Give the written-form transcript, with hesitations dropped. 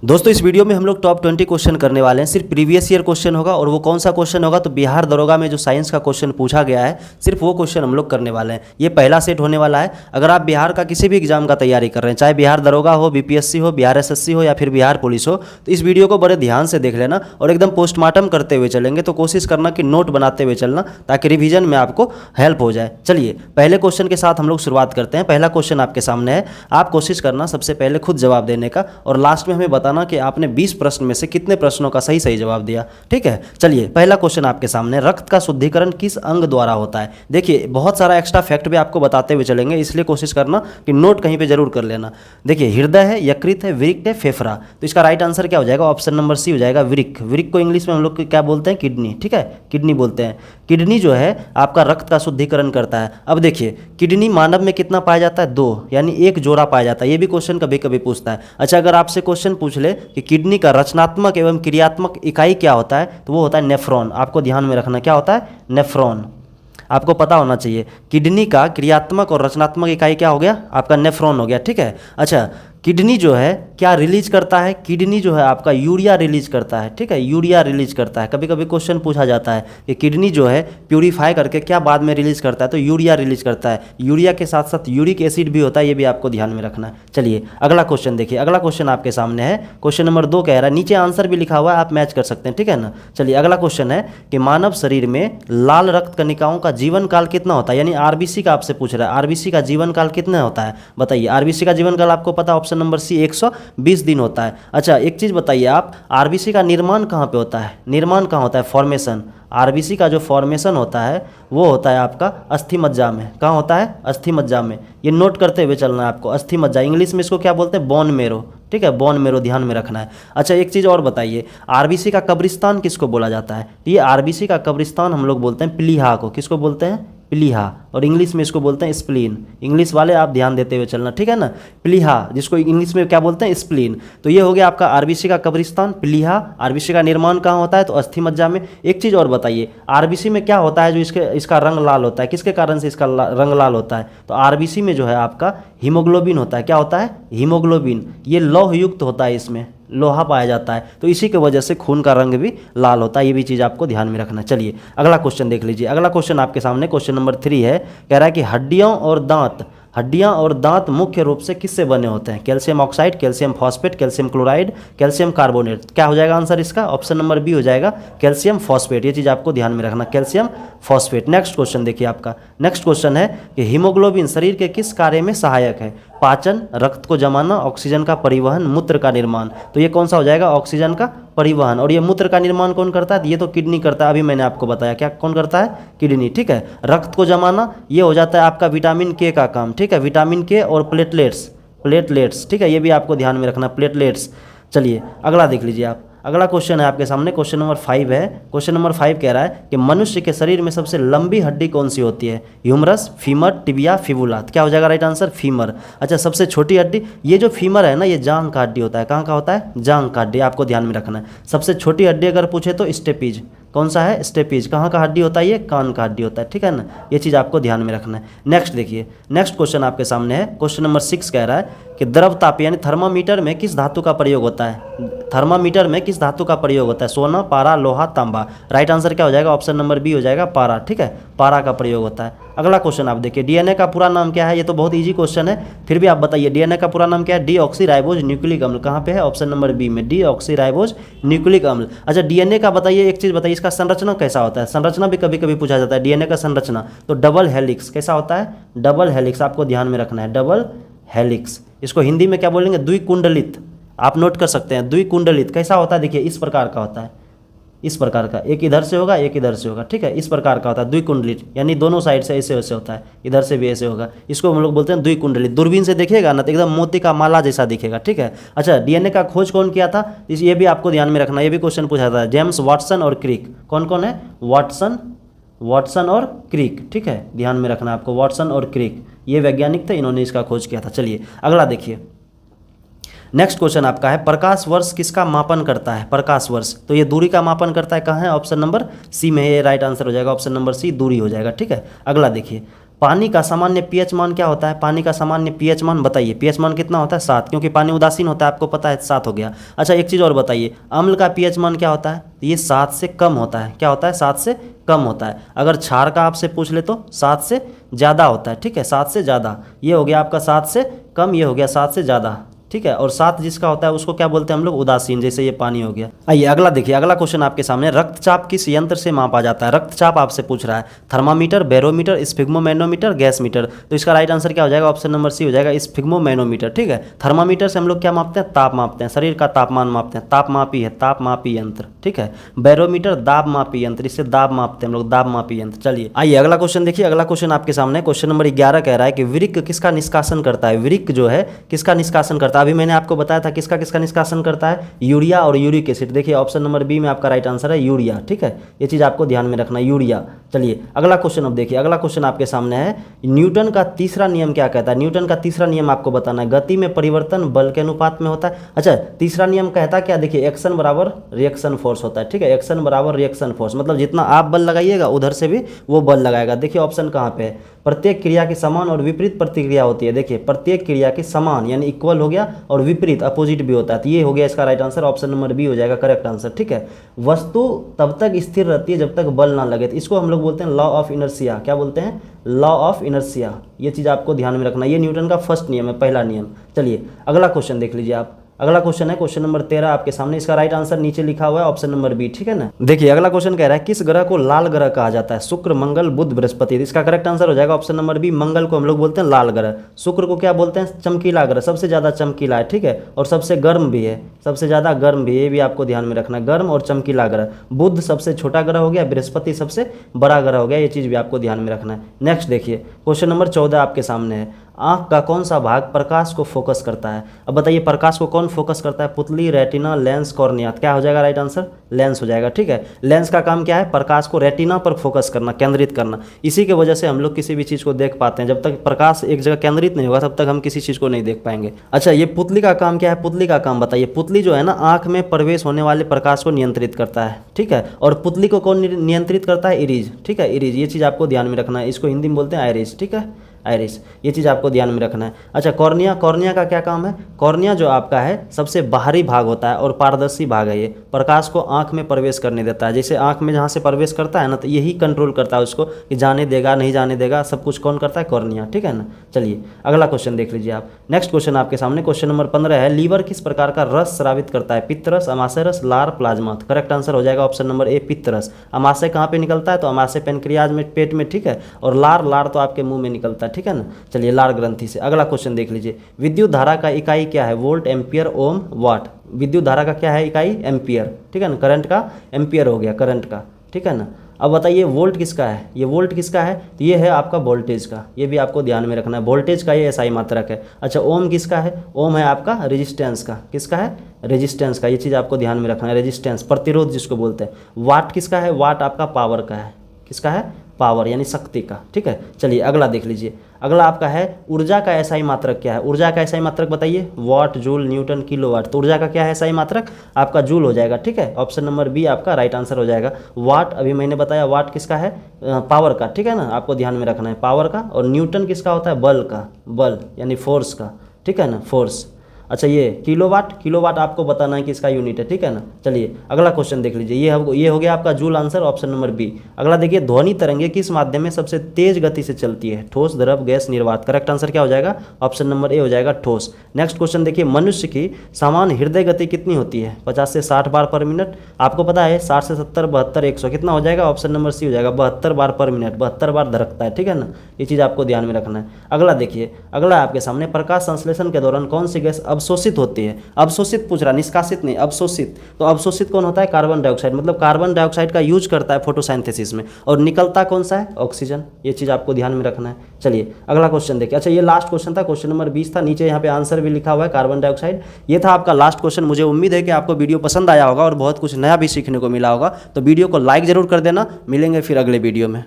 दोस्तों इस वीडियो में हम लोग टॉप 20 क्वेश्चन करने वाले हैं। सिर्फ प्रीवियस ईयर क्वेश्चन होगा और वो कौन सा क्वेश्चन होगा तो बिहार दरोगा में जो साइंस का क्वेश्चन पूछा गया है सिर्फ वो क्वेश्चन हम लोग करने वाले हैं। ये पहला सेट होने वाला है। अगर आप बिहार का किसी भी एग्जाम का तैयारी कर रहे हैं, चाहे बिहार दरोगा हो, बीपीएससी हो, बिहार एसएससी हो या फिर बिहार पुलिस हो, तो इस वीडियो को बड़े ध्यान से देख लेना और एकदम पोस्टमार्टम करते हुए चलेंगे। तो कोशिश करना कि नोट बनाते हुए चलना ताकि रिविजन में आपको हेल्प हो जाए। चलिए पहले क्वेश्चन के साथ हम लोग शुरुआत करते हैं। पहला क्वेश्चन आपके सामने है। आप कोशिश करना सबसे पहले खुद जवाब देने का और लास्ट में हमें बताना कि आपने 20 प्रश्न में से कितने प्रश्नों का सही सही जवाब दिया। ठीक है, चलिए पहला क्वेश्चन आपके सामने। रक्त का शुद्धिकरण किस अंग द्वारा होता है? देखिए बहुत सारा एक्स्ट्रा फैक्ट भी आपको बताते हुए चलेंगे, इसलिए कोशिश करना कि नोट कहीं पे जरूर कर लेना। देखिए हृदय है, यकृत है, वृक्क है, फेफड़ा। तो इसका राइट आंसर क्या हो जाएगा? ऑप्शन नंबर सी हो जाएगा, वृक्क। वृक्क को इंग्लिश में हम लोग क्या बोलते हैं? किडनी। ठीक है, किडनी बोलते हैं। किडनी जो है आपका रक्त का शुद्धिकरण करता है। अब देखिए किडनी मानव में कितना पाया जाता है? 2, यानी एक जोड़ा पाया जाता है। ये भी क्वेश्चन कभी कभी पूछता है। अच्छा अगर आपसे क्वेश्चन पूछ ले कि किडनी का रचनात्मक एवं क्रियात्मक इकाई क्या होता है, तो वो होता है नेफ्रॉन। आपको ध्यान में रखना क्या होता है? नेफ्रॉन। आपको पता होना चाहिए किडनी का क्रियात्मक और रचनात्मक इकाई क्या हो गया? आपका नेफ्रॉन हो गया। ठीक है, अच्छा किडनी जो है क्या रिलीज करता है? किडनी जो है आपका यूरिया रिलीज करता है। ठीक है, यूरिया रिलीज करता है। कभी कभी क्वेश्चन पूछा जाता है कि किडनी जो है प्यूरीफाई करके क्या बाद में रिलीज करता है, तो यूरिया रिलीज करता है। यूरिया के साथ साथ यूरिक एसिड भी होता है, ये भी आपको ध्यान में रखना है। चलिए अगला क्वेश्चन देखिए। अगला क्वेश्चन आपके सामने है। क्वेश्चन नंबर 2 कह रहा है, नीचे आंसर भी लिखा हुआ है, आप मैच कर सकते हैं। ठीक है ना। चलिए अगला क्वेश्चन है कि मानव शरीर में लाल रक्त कणिकाओं का जीवन काल कितना होता है? यानी आरबीसी का आपसे पूछ रहा है, आरबीसी का जीवन काल कितना होता है? बताइए। आरबीसी का जीवन काल आपको पता, ऑप्शन नंबर सी 120 दिन होता है। अच्छा एक चीज बताइए आप, आरबीसी का निर्माण कहाँ पे होता है? निर्माण कहाँ होता है? फॉर्मेशन। आरबीसी का जो फॉर्मेशन होता है वो होता है आपका अस्थि मज्जा में। कहाँ होता है? अस्थि मज्जा में। ये नोट करते हुए चलना है आपको। अस्थि मज्जा, इंग्लिश में इसको क्या बोलते हैं? Bone marrow. ठीक है, बोन मेरो ध्यान में रखना है। अच्छा एक चीज़ और बताइए, आरबीसी का कब्रिस्तान किसको बोला जाता है? ये आरबीसी का कब्रिस्तान हम लोग बोलते हैं प्लीहा को। किसको बोलते हैं? प्लीहा। और इंग्लिश में इसको बोलते हैं स्प्लीन। इंग्लिश वाले आप ध्यान देते हुए चलना, ठीक है ना। प्लीहा जिसको इंग्लिश में क्या बोलते हैं? स्प्लीन। तो ये हो गया आपका आरबीसी का कब्रिस्तान प्लीहा। आरबीसी का निर्माण कहाँ होता है? तो अस्थि मज्जा में। एक चीज़ और बताइए, आरबीसी में क्या होता है जो इसका रंग लाल होता है? किसके कारण से इसका रंग लाल होता है? तो आरबीसी में जो है आपका हीमोग्लोबिन होता है। क्या होता है? हीमोग्लोबिन। ये लौह युक्त होता है, इसमें लोहा पाया जाता है, तो इसी की वजह से खून का रंग भी लाल होता है। ये भी चीज़ आपको ध्यान में रखना है। चलिए अगला क्वेश्चन देख लीजिए। अगला क्वेश्चन आपके सामने क्वेश्चन नंबर 3 है। कह रहा है कि हड्डियां और दांत मुख्य रूप से किससे बने होते हैं? Calcium oxide, calcium phosphate, calcium chloride, calcium carbonate. क्या हो जाएगा आंसर इसका? ऑप्शन नंबर बी हो जाएगा, कैल्शियम फॉस्फेट। ये चीज़ आपको ध्यान में रखना, कैल्शियम फॉस्फेट। नेक्स्ट क्वेश्चन देखिए आपका। नेक्स्ट क्वेश्चन है कि हीमोग्लोबिन शरीर के किस कार्य में सहायक है? पाचन, रक्त को जमाना, ऑक्सीजन का परिवहन, मूत्र का निर्माण। तो ये कौन सा हो जाएगा? ऑक्सीजन का परिवहन। और ये मूत्र का निर्माण कौन करता है? ये तो किडनी करता है। अभी मैंने आपको बताया क्या कौन करता है? किडनी। ठीक है, रक्त को जमाना ये हो जाता है आपका विटामिन के का काम। ठीक है, विटामिन के और प्लेटलेट्स। ठीक है, ये भी आपको ध्यान में रखना, प्लेटलेट्स। चलिए अगला देख लीजिए आप। अगला क्वेश्चन है आपके सामने, क्वेश्चन नंबर 5 है। क्वेश्चन नंबर 5 कह रहा है कि मनुष्य के शरीर में सबसे लंबी हड्डी कौन सी होती है? Humerus, femur, tibia, fibula. क्या हो जाएगा राइट आंसर? फीमर। अच्छा सबसे छोटी हड्डी, ये जो फीमर है ना, ये जांघ का हड्डी होता है। कहाँ का होता है? जांघ का हड्डी। आपको ध्यान में रखना है। सबसे छोटी हड्डी अगर पूछे तो स्टेपीज। कौन सा है? स्टेपीज। कहाँ का हड्डी होता है? ये कान का हड्डी होता है। ठीक है ना, ये चीज़ आपको ध्यान में रखना है। नेक्स्ट देखिए, नेक्स्ट क्वेश्चन आपके सामने है। क्वेश्चन नंबर 6 कह रहा है कि द्रव ताप यानी थर्मामीटर में किस धातु का प्रयोग होता है? थर्मामीटर में किस धातु का प्रयोग होता है? सोना, पारा, लोहा, तांबा। राइट आंसर क्या हो जाएगा? ऑप्शन नंबर बी हो जाएगा, पारा। ठीक है, पारा का प्रयोग होता है। अगला क्वेश्चन आप देखिए, डीएनए का पूरा नाम क्या है? ये तो बहुत इजी क्वेश्चन है, फिर भी आप बताइए डीएनए का पूरा नाम क्या है? डीऑक्सीराइबोज न्यूक्लिक अम्ल। कहाँ पे है? ऑप्शन नंबर बी में, डीऑक्सीराइबोज न्यूक्लिक अम्ल। अच्छा डीएनए का बताइए, एक चीज़ बताइए, इसका संरचना कैसा होता है? संरचना भी कभी कभी पूछा जाता है डीएनए का संरचना। तो डबल हेलिक्स। कैसा होता है? Double helix. आपको ध्यान में रखना है, डबल हेलिक्स। इसको हिंदी में क्या बोलेंगे? द्विकुंडलित। आप नोट कर सकते हैं, द्विकुंडलित। कैसा होता है? देखिए इस प्रकार का होता है, इस प्रकार का, एक इधर से होगा एक इधर से होगा। ठीक है, इस प्रकार का होता है द्विकुंडलित, यानी दोनों साइड से ऐसे वैसे होता है, इधर से भी ऐसे होगा। इसको हम लोग बोलते हैं द्विकुंडलित। दूरबीन से देखिएगा ना तो एकदम मोती का माला जैसा दिखेगा। ठीक है, अच्छा डीएनए का खोज कौन किया था? ये भी आपको ध्यान में रखना, ये भी क्वेश्चन पूछा था। जेम्स वाटसन और क्रिक। कौन कौन है? वाटसन और क्रिक। ठीक है, ध्यान में रखना आपको, वाटसन और क्रिक ये वैज्ञानिक थे, इन्होंने इसका खोज किया था। चलिए अगला देखिए। नेक्स्ट क्वेश्चन आपका है, प्रकाश वर्ष किसका मापन करता है? प्रकाश वर्ष, तो ये दूरी का मापन करता है। कहाँ है? ऑप्शन नंबर सी में, ये राइट आंसर हो जाएगा, ऑप्शन नंबर सी दूरी हो जाएगा। ठीक है, अगला देखिए। पानी का सामान्य पीएच मान क्या होता है? पानी का सामान्य पीएच मान बताइए। पीएच मान कितना होता है? 7, क्योंकि पानी उदासीन होता है, आपको पता है, 7 हो गया। अच्छा एक चीज़ और बताइए, अम्ल का पीएच मान क्या होता है? ये 7 से कम होता है। क्या होता है? 7 से कम होता है। अगर क्षार का आपसे पूछ ले तो 7 से ज़्यादा होता है, ठीक है, 7 से ज़्यादा। ये हो गया आपका 7 से कम, ये हो गया 7 से ज़्यादा, ठीक है। और 7 जिसका होता है उसको क्या बोलते हैं हम लोग? उदासीन, जैसे ये पानी हो गया। आइए अगला देखिए, अगला क्वेश्चन आपके सामने, रक्तचाप किस यंत्र से मापा जाता है? रक्तचाप आपसे पूछ रहा है, thermometer, barometer, sphygmomanometer, gas meter. तो इसका राइट आंसर क्या हो जाएगा? ऑप्शन नंबर सी हो जाएगा, स्फिग्मोमैनोमीटर, ठीक है। थर्मामीटर से हम लोग क्या मापते हैं? ताप मापते हैं, शरीर का तापमान मापते हैं, तापमापी है, तापमापी यंत्र, ठीक है। बैरोमीटर दाब मापी यंत्र, इससे दाब मापते हैं हम लोग, दाब मापी यंत्र। चलिए आइए अगला क्वेश्चन देखिए, अगला क्वेश्चन आपके सामने क्वेश्चन नंबर 11 कह रहा है कि वृक्क किसका निष्कासन करता है? वृक्क जो है किसका निष्कासन करता है? अभी मैंने आपको बताया था किसका किसका निष्कासन करता है? यूरिया और यूरिक एसिड। देखिए ऑप्शन नंबर बी में आपका राइट आंसर है यूरिया, ठीक है। ये चीज़ आपको ध्यान में रखना, यूरिया। चलिए अगला क्वेश्चन अब देखिए, अगला क्वेश्चन आपके सामने है, न्यूटन का तीसरा नियम क्या कहता है? न्यूटन का तीसरा नियम आपको बताना है, गति में परिवर्तन बल के अनुपात में होता है। अच्छा तीसरा नियम कहता है क्या? देखिए एक्शन बराबर रिएक्शन फोर्स होता है, ठीक है। एक्शन बराबर रिएक्शन फोर्स, मतलब जितना आप बल लगाइएगा उधर से भी वो बल लगाएगा। देखिए ऑप्शन कहाँ पे है? प्रत्येक क्रिया की समान और विपरीत प्रतिक्रिया होती है। देखिए प्रत्येक क्रिया की समान यानी इक्वल हो गया, और विपरीत अपोजिट भी होता है। तो ये हो गया इसका right answer, option number B हो जाएगा करेक्ट आंसर, ठीक है। वस्तु तब तक स्थिर रहती है जब तक बल ना लगे, तो इसको हम लोग बोलते हैं लॉ ऑफ इनर्शिया। क्या बोलते हैं? Law of inertia. ये चीज़ आपको ध्यान में रखना, ये न्यूटन का फर्स्ट नियम है, पहला नियम। चलिए अगला क्वेश्चन देख लीजिए आप, अगला क्वेश्चन है क्वेश्चन नंबर 13 आपके सामने, इसका राइट आंसर नीचे लिखा हुआ है ऑप्शन नंबर बी, ठीक है ना। देखिए अगला क्वेश्चन कह रहा है किस ग्रह को लाल ग्रह कहा जाता है? शुक्र, मंगल, बुध, बृहस्पति। इसका करेक्ट आंसर हो जाएगा ऑप्शन नंबर बी, मंगल को हम लोग बोलते हैं लाल ग्रह। शुक्र को क्या बोलते हैं? चमकीला ग्रह, सबसे ज़्यादा चमकीला है, ठीक है, और सबसे गर्म भी है, सबसे ज़्यादा गर्म भी है, ये भी आपको ध्यान में रखना है, गर्म और चमकीला ग्रह। बुध सबसे छोटा ग्रह हो गया, बृहस्पति सबसे बड़ा ग्रह हो गया, ये चीज़ भी आपको ध्यान में रखना है। नेक्स्ट देखिए क्वेश्चन नंबर 14 आपके सामने है, आँख का कौन सा भाग प्रकाश को फोकस करता है? अब बताइए प्रकाश को कौन फोकस करता है? पुतली, रेटिना, लेंस, कॉर्निया। क्या हो जाएगा राइट आंसर? लेंस हो जाएगा, ठीक है। लेंस का काम क्या है? प्रकाश को रेटिना पर फोकस करना, केंद्रित करना। इसी की वजह से हम लोग किसी भी चीज़ को देख पाते हैं, जब तक प्रकाश एक जगह केंद्रित नहीं होगा तब तक हम किसी चीज़ को नहीं देख पाएंगे। अच्छा ये पुतली का काम क्या है? पुतली का काम बताइए। पुतली जो है ना, आँख में प्रवेश होने वाले प्रकाश को नियंत्रित करता है, ठीक है। और पुतली को कौन नियंत्रित करता है? इरिज, ठीक है, इरिज। ये चीज़ आपको ध्यान में रखना है, इसको हिंदी में बोलते हैं आइरिस, ठीक है, आइरिस। ये चीज़ आपको ध्यान में रखना है। अच्छा कॉर्निया, कॉर्निया का क्या काम है? कॉर्निया जो आपका है सबसे बाहरी भाग होता है और पारदर्शी भाग है, ये प्रकाश को आंख में प्रवेश करने देता है। जैसे आंख में जहाँ से प्रवेश करता है ना, तो यही कंट्रोल करता है उसको कि जाने देगा नहीं जाने देगा, सब कुछ कौन करता है? कॉर्निया, ठीक है ना। चलिए अगला क्वेश्चन देख लीजिए आप। नेक्स्ट क्वेश्चन आपके सामने क्वेश्चन नंबर 15 है, लीवर किस प्रकार का रस स्रावित करता है? पित्त रस, अमाशय रस, लार, प्लाज्मा। करेक्ट आंसर हो जाएगा ऑप्शन नंबर ए, पित्त रस। अमाशय कहाँ पे निकलता है? तो अमाशय पेनक्रियाज में, पेट में, ठीक है। और लार, लार तो आपके मुंह में निकलता है, ठीक है ना। चलिए लार ग्रंथि से। अगला क्वेश्चन देख लीजिए, विद्युत धारा का इकाई क्या है? वोल्ट, एम्पियर, ओम, वाट। विद्युत धारा का क्या है इकाई? एम्पियर, ठीक है ना। करंट का एम्पियर हो गया, करंट का, ठीक है ना। अब बताइए वोल्ट किसका है? ये वोल्ट किसका है? तो ये है आपका वोल्टेज का, ये भी आपको ध्यान में रखना है, वोल्टेज का ये एसआई मात्रक है। अच्छा ओम किसका है? ओम है आपका रेजिस्टेंस का, किसका है? रेजिस्टेंस का, ये चीज़ आपको ध्यान में रखना है, रेजिस्टेंस, प्रतिरोध जिसको बोलते हैं। वाट किसका है? वाट आपका पावर का है, किसका है? पावर यानी शक्ति का, ठीक है। चलिए अगला देख लीजिए, अगला आपका है ऊर्जा का एसआई मात्रक क्या है? ऊर्जा का एसआई मात्रक बताइए। वाट, जूल, न्यूटन, किलोवाट। तो ऊर्जा का क्या है एसआई मात्रक? आपका जूल हो जाएगा, ठीक है। ऑप्शन नंबर बी आपका राइट आंसर हो जाएगा। वाट अभी मैंने बताया, वाट किसका है? पावर का, ठीक है ना, आपको ध्यान में रखना है, पावर का। और न्यूटन किसका होता है? बल का, बल यानी फोर्स का, ठीक है ना, फोर्स। अच्छा ये किलोवाट, किलोवाट आपको बताना है कि इसका यूनिट है, ठीक है ना। चलिए अगला क्वेश्चन देख लीजिए, ये हो गया आपका joule, answer option number B. अगला देखिए, ध्वनि तरंगे किस माध्यम में सबसे तेज गति से चलती है? ठोस, द्रव, गैस, निर्वात। करेक्ट आंसर क्या हो जाएगा? ऑप्शन नंबर ए हो जाएगा, ठोस। नेक्स्ट क्वेश्चन देखिए, मनुष्य की सामान्य हृदय गति कितनी होती है? 50 से 60 बार पर मिनट। आपको पता है 60 से 70, 72, 100 कितना हो जाएगा? ऑप्शन नंबर सी हो जाएगा, 72 बार पर मिनट, 72 बार धड़कता है, ठीक है ना। ये चीज़ आपको ध्यान में रखना है। अगला देखिए, अगला आपके सामने, प्रकाश संश्लेषण के दौरान कौन सी गैस अवशोषित होती है? अवशोषित पूछ रहा, निष्कासित नहीं, अवशोषित। तो अवशोषित कौन होता है? कार्बन डाइऑक्साइड, मतलब कार्बन डाइऑक्साइड का यूज करता है फोटोसिंथेसिस में, और निकलता कौन सा है? ऑक्सीजन। ये चीज़ आपको ध्यान में रखना है। चलिए अगला क्वेश्चन देखिए। अच्छा ये लास्ट क्वेश्चन था, क्वेश्चन नंबर 20 था, नीचे यहाँ पे आंसर भी लिखा हुआ है कार्बन डाइऑक्साइड। ये था आपका लास्ट क्वेश्चन। मुझे उम्मीद है कि आपको वीडियो पसंद आया होगा और बहुत कुछ नया भी सीखने को मिला होगा। तो वीडियो को लाइक जरूर कर देना। मिलेंगे फिर अगले वीडियो में।